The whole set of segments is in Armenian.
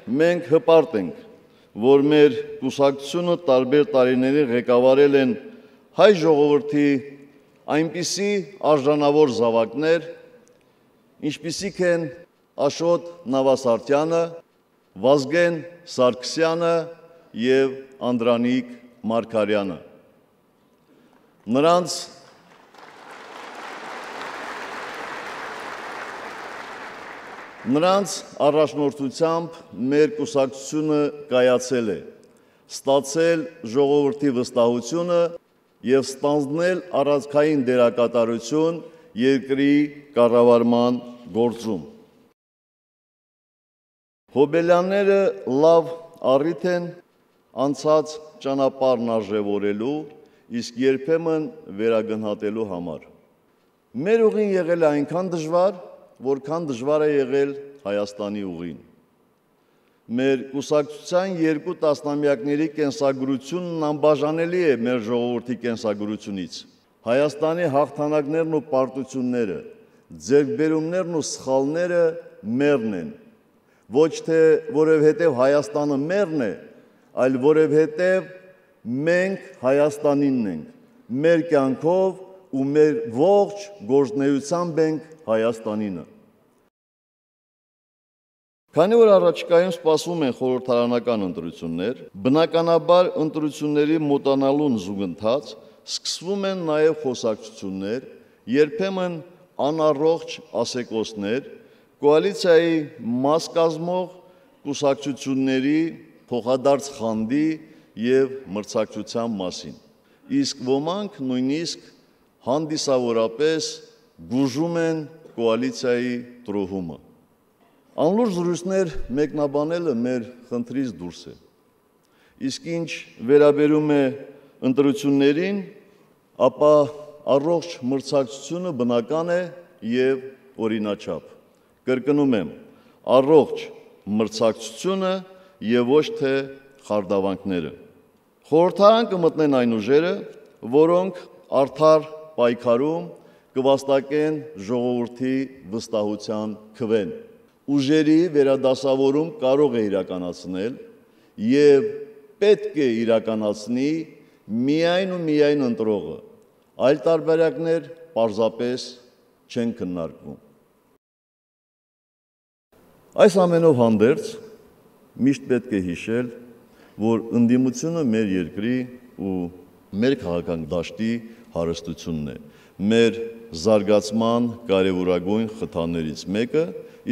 մենք հպարտ ենք, որ մեր կուսակցությունը տարբեր տարիների ղեկավարել են հայ ժողովրդի այնպիսի արժանավոր զավակներ, ինչպիսիք են Աշոտ Նավասարդյանը, Վազգեն Սարգսյանը և Անդրանիկ Մարգարյանը։ Նրանց առաջնորդությամբ մեր կուսակցությունը կայացել է, ստացել ժողովրդի վստահությունը և ստանձնել առանցքային դերակատարություն երկրի կառավարման գործում։ Հոբելյանները լավ առիթ են անցած ճանապարհն արժևորելու, իսկ երբեմն վերագնահատելու համար։ Մեր ուղին եղել է այնքան դժվար, որքան դժվար է եղել Հայաստանի ուղին։ Մեր կուսակցության 2 տասնամյակների կենսագրությունն անբաժանելի է մեր ժողովրդի կենսագրությունից։ Հայաստանի հաղթանակներն ու պարտությունները, ձեռքբերումներն ու սխալները մերն են, ոչ թե որովհետև Հայաստանը մերն է, այլ որովհետև մենք Հայաստանինն ենք, մեր կյանքով ու մեր ողջ գործունեությամբ ենք Հայաստանինը։ Քանի որ առաջիկայում սպասվում են խորհրդարանական ընտրություններ, բնականաբար ընտրությունների մոտանալուն զուգընթաց սկսվում են նաև խոսակցություններ, երբեմն անառողջ ասեկոսներ, կոալիցիայի մաս կազմող կուսակցությունների փոխադարձ խանդի և մրցակցության մասին, իսկ ոմանք նույնիսկ հանդիսավորապես գուժում են կոալիցիայի տրոհումը։ Անլուրջ զրույցներ մեկնաբանելը մեր խնդրից դուրս է, իսկ ինչ վերաբերում է ընտրություններին, ապա առողջ մրցակցությունը բնական է և օրինաչափ։ Կրկնում եմ, առողջ մրցակցությունը և ոչ թե խարդավանքները։ Խորհրդարան կմտնեն այն ուժերը, որոնք արդար պայքարում կվաստակեն ժողովրդի վստահության քվեն։ Ուժերի վերադասավորում կարող է իրականացնել և պետք է իրականացնի միայն ու միայն ընտրողը, այլ տարբերակներ պարզապես չեն քննարկվում։ Այս ամենով հանդերձ միշտ պետք է հիշել, որ ընդդիմությունը մեր երկրի ու մեր քաղաքական դաշտի հարստությունն է, մեր զարգացման կարևորագույն խթաններից մեկը,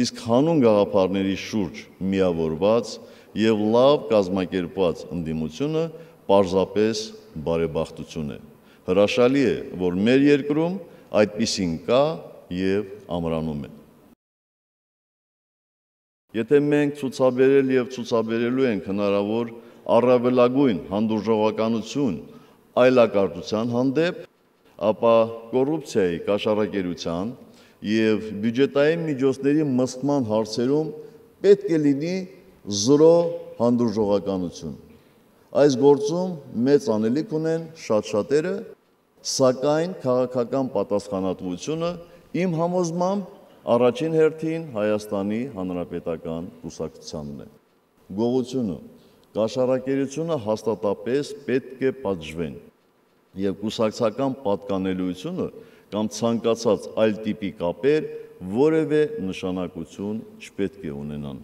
իսկ հանուն գաղափարների շուրջ միավորված և լավ կազմակերպված ընդդիմությունը պարզապես բարեբախտություն է։ Հրաշալի է, որ մեր երկրում այդպիսին կա և ամրանում է։ Եթե մենք ցուցաբերել և ցուցաբերելու ենք հնարավոր առավելագույն հանդուրժողականություն այլակարգության հանդեպ, ապա կոռուպցիայի, կաշառակերության և բյուջետային միջոցների մսխման հարցերում պետք է լինի զրո հանդուրժողականություն։ Այս գործում մեծ անելիք ունեն շատ-շատերը, սակայն քաղաքական պատասխանատվությունը իմ համոզմամբ առաջին հերթին Հայաստանի Հանրապետական կուսակցությանն է։ Գողությունը, կաշառակերությունը հաստատապես պետք է պատժվեն և կուսակցական պատկանելությունը կամ ցանկացած այլ տիպի կապեր որևէ նշանակություն չպետք է ունենան։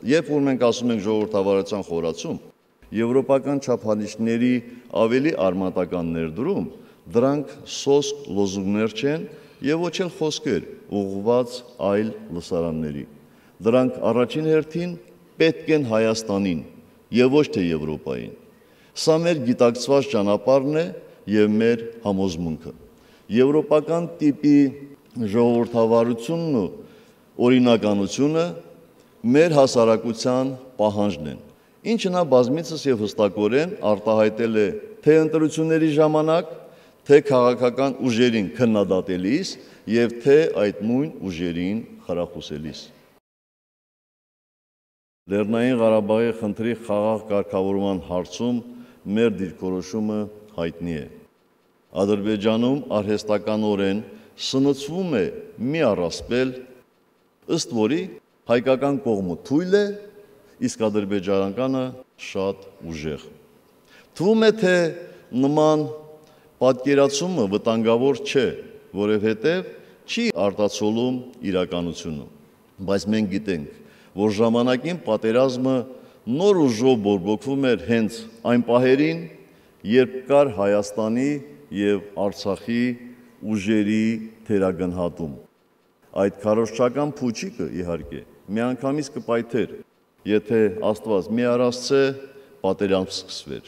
Երբ որ մենք ասում ենք ժողովրդավարության խորացում, եվրոպական չափանիշների ավելի արմատական ներդրում, դրանք սոսկ լոզունգներ չեն և ոչ էլ խոսքեր ուղղված այլ լսարանների։ Դրանք առաջին հերթին պետք են Հայաստանին և ոչ թե Եվրոպային։ Սա մեր գիտակցված ճանապարհն է և մեր համոզմունքը։ Եվրոպական տիպի ժողովրդավարությունն ու օրինականությունը մեր հասարակության պահանջն են, ինչը նա բազմիցս և հստակորեն արտահայտել է թե ընտրությունների ժամանակ, թե քաղաքական ուժերին քննադատելիս և թե այդ նույն ուժերին խրախուսելիս։ Լեռնային Ղարաբաղի խնդրի խաղաղ կարգավորման հարցում մեր դիրքորոշումը հայտնի է։ Ադրբեջանում արհեստականորեն սնուցվում է մի առասպել, ըստ որի հայկական կողմը թույլ է, իսկ ադրբեջանականը շատ ուժեղ։ Թվում է, թե նման պատկերացումը վտանգավոր չէ, որովհետև չի արտացոլում իրականությունը, բայց մենք գիտենք, որ ժամանակին պատերազմը նոր ուժով բորբոքվում էր հենց այն պահերին, երբ կար Հայաստանի և Արցախի ուժերի թերագնահատում։ Այդ քարոզչական փուչիկը, իհարկե, միանգամից կպայթեր, եթե Աստված մի առասցե պատերազմ սկսվեր,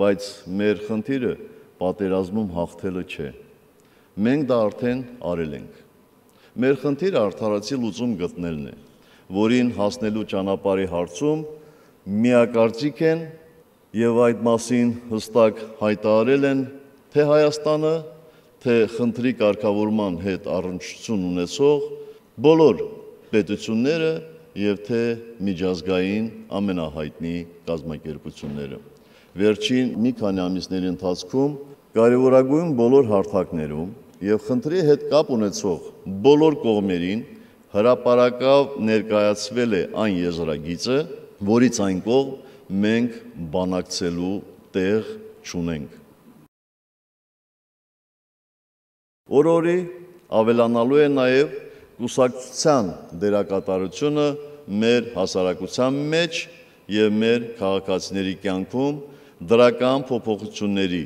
բայց մեր խնդիրը պատերազմում հաղթելը չէ։ Մենք դա արդեն արել ենք։ Մեր խնդիրը արդարացի լուծում գտնելն է, որին հասնելու ճանապարհի հարցում միակարծիք են և այդ մասին հստակ հայտարարել են թե Հայաստանը, թե խնդրի կարգավորման հետ առնչություն ունեցող բոլոր պետությունները և թե միջազգային ամենահայտնի կազմակերպությունները։ Վերջին մի քանի ամիսների ընթացքում կարևորագույն բոլոր հարթակներում և խնդրի հետ կապ ունեցող բոլոր կողմերին հրապարակավ ներկայացվել է այն եզրագիծը, որից այն կողմ մենք բանակցելու տեղ չունենք։ Օր-օրի ավելանալու է նաև կուսակցության դերակատարությունը մեր հասարակության մեջ և մեր քաղաքացիների կյանքում դրական փոփոխությունների,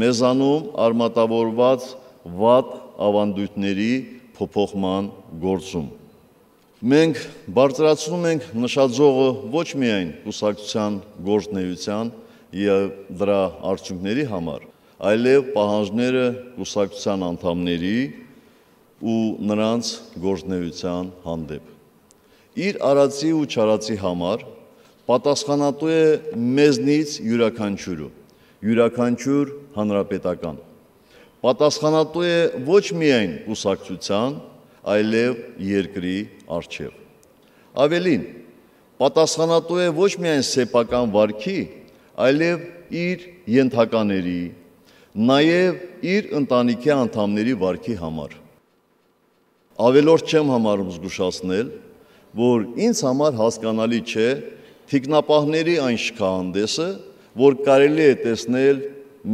մեզանում արմատավորված վատ ավանդույթների փոփոխման գործում։ Մենք բարձրացնում ենք նշաձողը ոչ միայն կուսակցության գործունեության և դրա արդյունքների համար, այլև պահանջները կուսակցության անդամների ու նրանց գործունեության հանդեպ։ Իր արածի ու չարածի համար պատասխանատու է մեզնից յուրաքանչյուր հանրապետական։ Պատասխանատու է ոչ միայն կուսակցության, այլև երկրի առջև։ Ավելին, պատասխանատու է ոչ միայն սեփական վարքի, այլև իր ենթակաների, նաև իր ընտանիքի անդամների վարքի համար։ Ավելորդ չեմ համարում զգուշացնել, որ ինձ համար հասկանալի չէ թիկնապահների այն շքահանդեսը, որ կարելի է տեսնել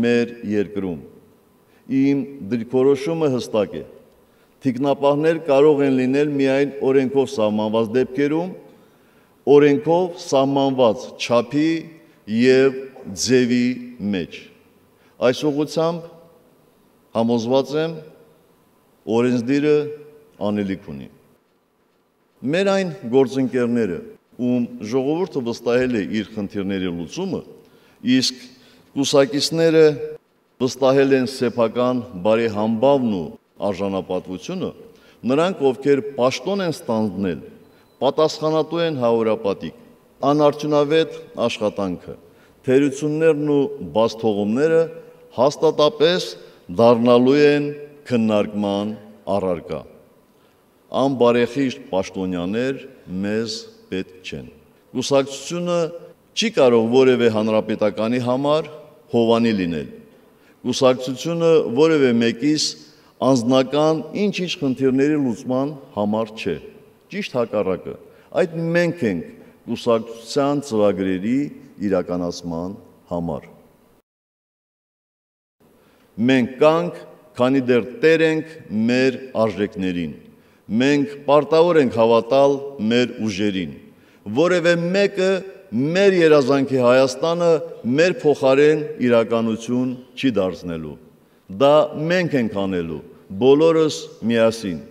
մեր երկրում։ Իմ դիրքորոշումը հստակ է։ Թիկնապահներ կարող են լինել միայն օրենքով սահմանված դեպքերում, օրենքով սահմանված չափի և ձևի մեջ։ Այս ուղղությամբ համոզված եմ օրենսդիրը անելիք ունի։ Մեր այն գործընկերները, ում ժողովուրդը վստահել է իր խնդիրների լուծումը, իսկ կուսակիցները վստահել են սեփական բարեհամբավն ու արժանապատվությունը, նրանք, ովքեր պաշտոն են ստանձնել, պատասխանատու են հավորապատիկ, անարդյունավետ աշխատանքը, թերություններն ու բացթողումները հաստատապես դառնալու են քննարկման առարկա։ Անբարեխիղճ պաշտոնյաներ մեզ պետք չեն։ Կուսակցությունը չի կարող որևէ հանրապետականի համար հովանի լինել։ Կուսակցությունը որևէ մեկիս անձնական ինչ-ինչ խնդիրների լուծման համար չէ։ Ճիշտ հակառակը, այդ մենք ենք կուսակցության ծրագրերի իրականացման համար։ Մենք կանք, քանի դեռ տեր ենք մեր արժեքներին։ Մենք պարտավոր ենք հավատալ մեր ուժերին։ Որևէ մեկը մեր երազանքի Հայաստանը մեր փոխարեն իրականություն չի դարձնելու։ Դա մենք ենք անելու, բոլորս միասին։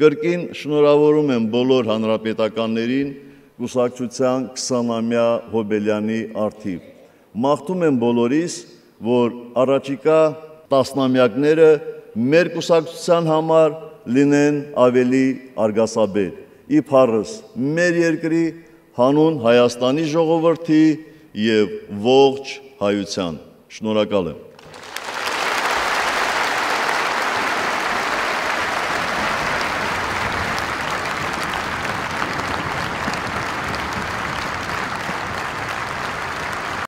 Կրկին շնորհավորում եմ բոլոր հանրապետականներին կուսակցության 20-ամյա հոբելյանի առթիվ։ Մաղթում եմ բոլորիս, որ առաջիկա տասնամյակները մեր կուսակցության համար լինեն ավելի արգասաբեր, իբարս մեր երկրի, հանուն Հայաստանի ժողովրդի և ողջ հայության։ Շնորհակալ եմ։